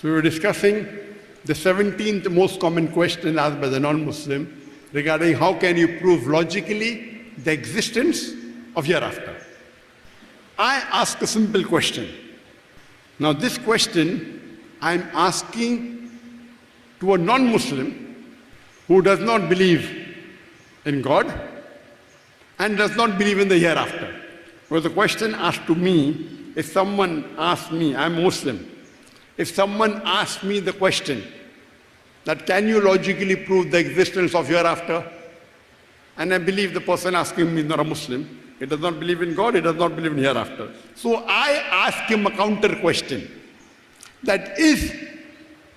So we were discussing the 17th most common question asked by the non-Muslim regarding how can you prove logically the existence of hereafter. I ask a simple question. Now this question I'm asking to a non-Muslim who does not believe in God and does not believe in the hereafter. Well, the question asked to me, if someone asks me, I'm Muslim, if someone asks me the question that can you logically prove the existence of hereafter, and I believe the person asking me is not a Muslim, he does not believe in God, he does not believe in hereafter. So I ask him a counter question, that is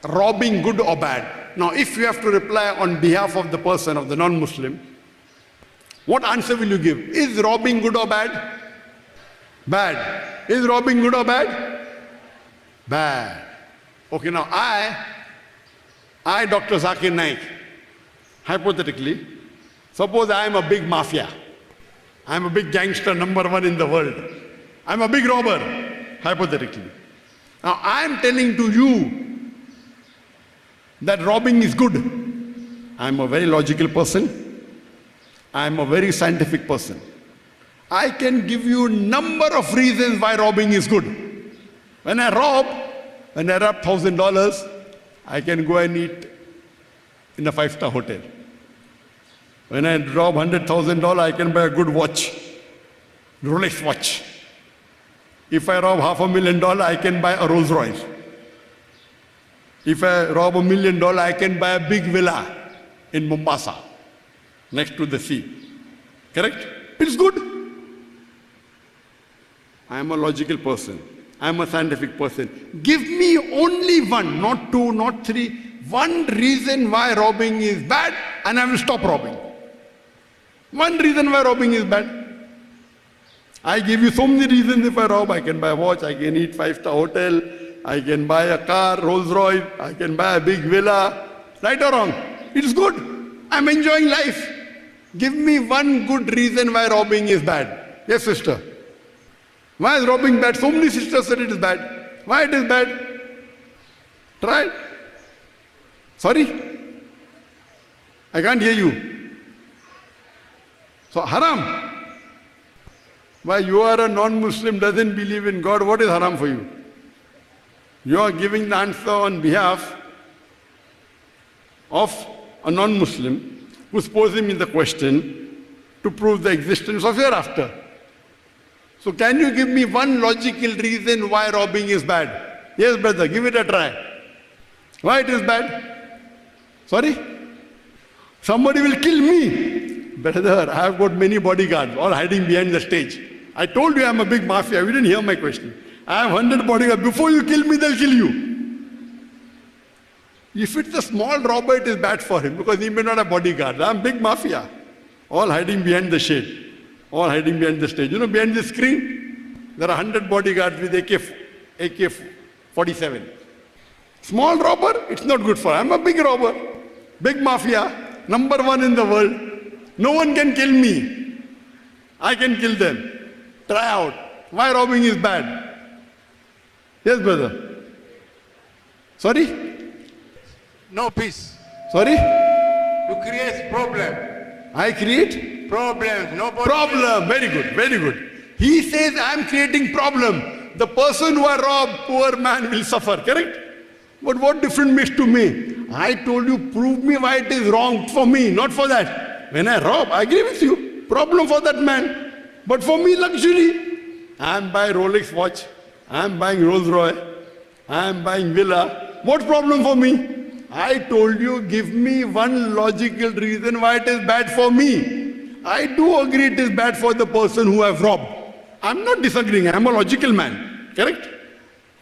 robbing good or bad? Now if you have to reply on behalf of the person, of the non-Muslim, what answer will you give? Is robbing good or bad? Bad. Is robbing good or bad? Bad. Okay, now I, Dr. Zakir Naik, hypothetically, suppose I am a big mafia. I am a big gangster, #1 in the world. I am a big robber, hypothetically. Now I am telling to you that robbing is good. I am a very logical person. I am a very scientific person. I can give you a number of reasons why robbing is good. When I rob $1,000, I can go and eat in a 5-star hotel. When I rob $100,000, I can buy a good watch, Rolex watch. If I rob $500,000, I can buy a Rolls Royce. If I rob $1 million, I can buy a big villa in Mombasa, next to the sea. Correct? It's good. I am a logical person. I am a scientific person. Give me only one, not two, not three, one reason why robbing is bad, and I will stop robbing. One reason why robbing is bad. I give you so many reasons. If I rob, I can buy a watch, I can eat 5-star hotel, I can buy a car, Rolls Royce, I can buy a big villa. Right or wrong? It's good. I'm enjoying life. Give me one good reason why robbing is bad. Yes, sister. Why is robbing bad? So many sisters said it is bad. Why it is bad? Try. Sorry? I can't hear you. So haram. Why you are a non-Muslim, doesn't believe in God, what is haram for you? You are giving the answer on behalf of a non-Muslim who's posing me the question to prove the existence of hereafter. So can you give me one logical reason why robbing is bad? Yes, brother, give it a try. Why it is bad? Sorry? Somebody will kill me. Brother, I have got many bodyguards, all hiding behind the stage. I told you I am a big mafia. You didn't hear my question. I have 100 bodyguards. Before you kill me, they'll kill you. If it's a small robber, it is bad for him because he may not have bodyguards. I am big mafia, all hiding behind the shade. All hiding behind the stage. You know, behind the screen, there are 100 bodyguards with AK-47. Small robber, it's not good for him. I'm a big robber, big mafia, #1 in the world. No one can kill me. I can kill them. Try out. Why robbing is bad? Yes, brother. Sorry? No peace. Sorry? You create problem. I create? Problems. Nobody. Problem. Very good. Very good. He says I am creating problem. The person who I rob, poor man, will suffer. Correct? But what difference makes to me? I told you, prove me why it is wrong for me, not for that. When I rob, I agree with you. Problem for that man. But for me, luxury. I am buying Rolex watch. I am buying Rolls Royce. I am buying villa. What problem for me? I told you, give me one logical reason why it is bad for me. I do agree it is bad for the person who have robbed. I'm not disagreeing. I'm a logical man. Correct?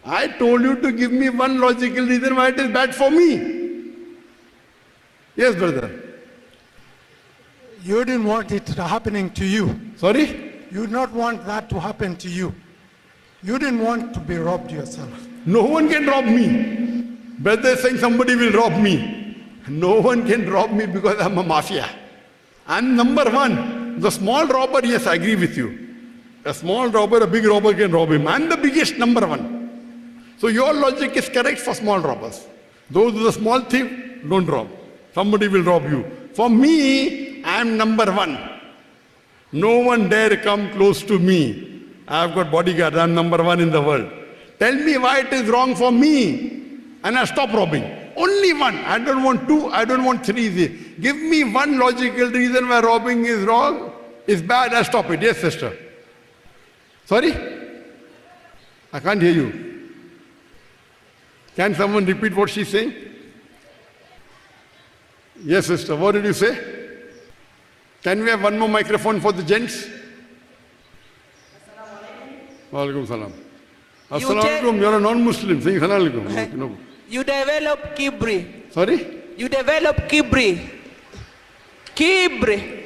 I told you to give me one logical reason why it is bad for me. Yes, brother. You didn't want it happening to you. Sorry? You did not want that to happen to you. You didn't want to be robbed yourself. No one can rob me. Brother is saying somebody will rob me. No one can rob me because I'm a mafia. I'm #1. The small robber, yes, I agree with you. A small robber, a big robber can rob him. I'm the biggest #1. So your logic is correct for small robbers. Those who are small thief, don't rob. Somebody will rob you. For me, I am number one. No one dare come close to me. I have got bodyguards. I am number one in the world. Tell me why it is wrong for me, and I stop robbing. Only one. I don't want two. I don't want three. Give me one logical reason why robbing is wrong, is bad. I stop it. Yes, sister. Sorry? I can't hear you. Can someone repeat what she's saying? Yes, sister. What did you say? Can we have one more microphone for the gents? Walaikum salam. Assalamu alaikum. You're a non-Muslim. Saying salam alaikum. No. You develop kibri. Sorry? You develop kibri. Kibri.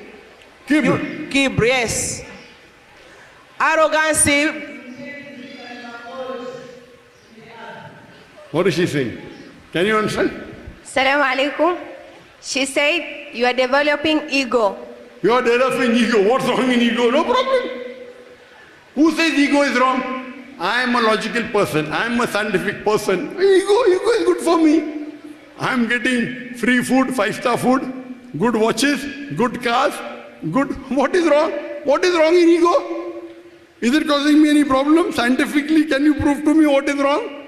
Kibri. Kibri, yes. Arrogancy. What is she saying? Can you understand? Assalamu alaikum. She said you are developing ego. You are developing ego. What's wrong in ego? No problem. Who says ego is wrong? I am a logical person. I am a scientific person. Ego is good for me. I am getting free food, 5-star food, good watches, good cars, good. What is wrong? What is wrong in ego? Is it causing me any problem? Scientifically, can you prove to me what is wrong?